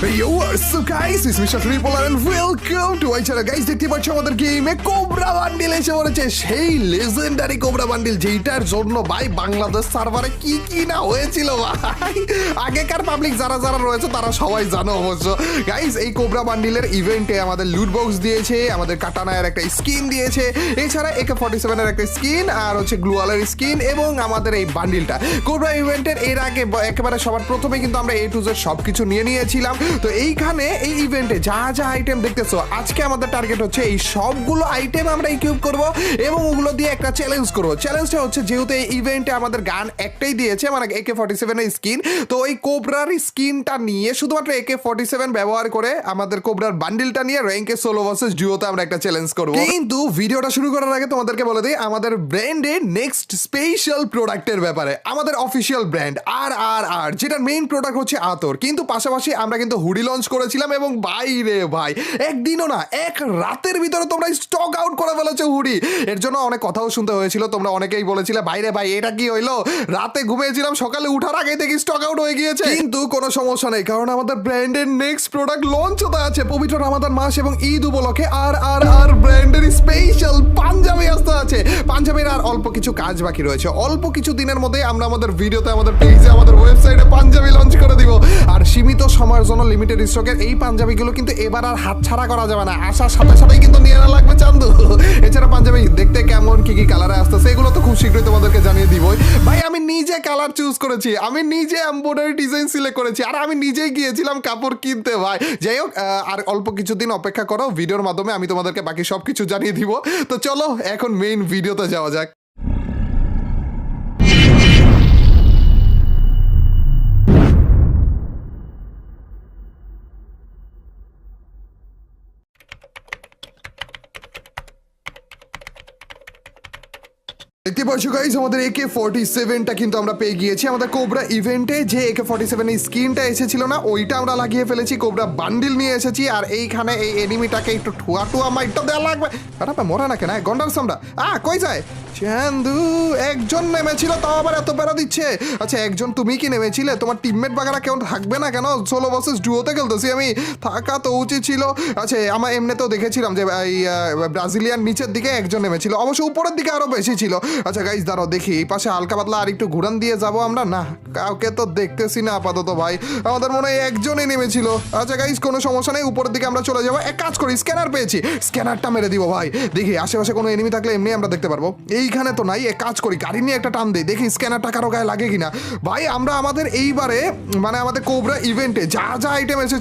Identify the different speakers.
Speaker 1: Yo, what's up guys? It's Mr. Tripolar and welcome to my channel guys. দেখতে পাচ্ছ আমাদের গেমে cobra bundle এসে পড়েছে, সেই লেজেন্ডারি কোবরা বান্ডিল যেটার জন্য ভাই বাংলাদেশ সার্ভারে কি কি না হয়েছিল ভাই। আগেকার পাবলিক যারা যারা রয়েছে তারা সবাই জানো অবশ্য গাইস। এই কোবরা বান্ডিলের ইভেন্টে আমাদের লুট বক্স দিয়েছে, আমাদের কাটানায়ের একটা স্কিন দিয়েছে, এছাড়া AK-47 এর একটা স্কিন আর হচ্ছে গ্লুয়ালের স্কিন এবং আমাদের এই বান্ডিলটা কোবরা ইভেন্টের এর আগে একেবারে সবার প্রথমে কিন্তু আমরা A to Z সবকিছু নিয়ে নিয়েছিলাম। তো এইখানে এই ইভেন্টে যা যা আইটেম দেখতেছো, আজকে আমাদের টার্গেট হচ্ছে এই সবগুলো আইটেম আমরা ইকুইপ করব এবং ওগুলো দিয়ে একটা চ্যালেঞ্জ করব। চ্যালেঞ্জটা হচ্ছে যেহেতু এই ইভেন্টে আমাদের গান একটাই দিয়েছে, মানে AK-47 এর স্কিন, তো ওই কোবরার স্কিনটা নিয়ে শুধুমাত্র AK-47 ব্যবহার করে আমাদের কোবরার বান্ডিলটা নিয়ে র্যাঙ্কে সোলো ভার্সেস ডিওতে আমরা একটা চ্যালেঞ্জ করব। কিন্তু ভিডিওটা শুরু করার আগে তোমাদেরকে বলে দিই আমাদের ব্র্যান্ডের নেক্সট স্পেশাল প্রোডাক্টের ব্যাপারে। আমাদের অফিসিয়াল ব্র্যান্ড আর যেটার মেইন প্রোডাক্ট হচ্ছে আতর, কিন্তু পাশাপাশি আমরা কিন্তু হুডি লঞ্চ করেছিলাম এবং বাইরে ভাই একদিনও না এক রাতের ভিতরে তোমরা স্টক আউট করে ফেলেছো হুডি। এর জন্য অনেক কথাও শুনতে হয়েছিল, তোমরা অনেকেই বলেছিলে বাইরে ভাই এটা কি হইলো, রাতে ঘুমিয়েছিলাম সকালে উঠার আগে দেখি স্টক আউট হয়ে গিয়েছে। কিন্তু কোনো সমস্যা নেই, কারণ আমাদের ব্র্যান্ডের নেক্সট প্রোডাক্ট লঞ্চ হতে আছে পবিত্র রমাদান মাস এবং ঈদ উপলক্ষে। আর ব্র্যান্ডের স্পেশাল পাঞ্জাবি আসতে আছে। পাঞ্জাবির আর অল্প কিছু কাজ বাকি রয়েছে, অল্প কিছু দিনের মধ্যে আমরা আমাদের ভিডিওতে, আমাদের পেজে, আমাদের ওয়েবসাইটে পাঞ্জাবি লঞ্চ করে দিব। আর সীমিত সময়ের জন্য লিমিটেড স্টকের এই পাঞ্জাবিগুলো কিন্তু এবার আর হাতছাড়া করা যাবে না, আসার সাথে সাথেই কিন্তু নিয়ে না লাগবে চান্দু। এছাড়া পাঞ্জাবি দেখতে কেমন, কি কি কালারে আসতেছে এগুলো তো খুব শীঘ্রই তোমাদেরকে জানিয়ে দিবই ভাই। আমি নিজে কালার চুজ করেছি, আমি নিজে এমব্রয়ডারি ডিজাইন সিলেক্ট করেছি, আর আমি নিজেই গিয়েছিলাম কাপড় কিনতে ভাই। যাই হোক, আর অল্প কিছুদিন অপেক্ষা করো, ভিডিওর মাধ্যমে আমি তোমাদেরকে বাকি সব কিছু জানিয়ে দিব। তো চলো এখন মেইন ভিডিওতে যাওয়া যাক। দেখতে পাচ্ছ গাইস, আমাদের AK-47টা কিন্তু আমরা পেয়ে গিয়েছি। আমাদের কোবরা ইভেন্টে যে AK-47 এর স্কিনটা এসেছিল না, ওইটা আমরা লাগিয়ে ফেলেছি। কোবরা বান্ডিল নিয়ে এসেছি, আর এইখানে এই এনিমিটাকে একটু ঠুয়া মাইটটা দেওয়া লাগবে। আরে মরা না কেন গন্ডার সামরা কই যায় চান্দু? একজন নেমেছিল, তাও আবার এত প্যারা দিচ্ছে। আচ্ছা একজন তুমি কি নেমেছিলে? তোমার টিমমেট বাগারা কেউ থাকবে না কেন? সোলো ভার্সেস ডুওতে খেলতেছি আমি, থাকা তো উচিত ছিল। আচ্ছা আমার এমনিতেও দেখেছিলাম যে এই ব্রাজিলিয়ান নিচের দিকে একজন নেমেছিল, অবশ্য উপরের দিকে আরো বেশি ছিল। আচ্ছা গাইস দাঁড়াও দেখি, এই পাশে হালকা পাতলা আর একটু ঘুরান দিয়ে যাবো আমরা। না কাউকে তো দেখতেছি না আপাতত ভাই, আমাদের মনে হয় একজনই নেমেছিল। আচ্ছা গাইস কোনো সমস্যা নেই, উপরের দিকে আমরা চলে যাবো। এক কাজ করি, স্ক্যানার পেয়েছি, স্ক্যানারটা মেরে দিব ভাই। দেখি আশেপাশে কোনো এনিমি থাকলে এমনি আমরা দেখতে পারবো। এইখানে তো নাই, এক কাজ করি গাড়ি নিয়ে একটা টান দিই, দেখি স্ক্যানারটা কারো গায়ে লাগে কিনা। ভাই আমরা আমাদের এইবারে মানে আমাদের কোবরা ইভেন্টে যা যা আইটেম এসেছে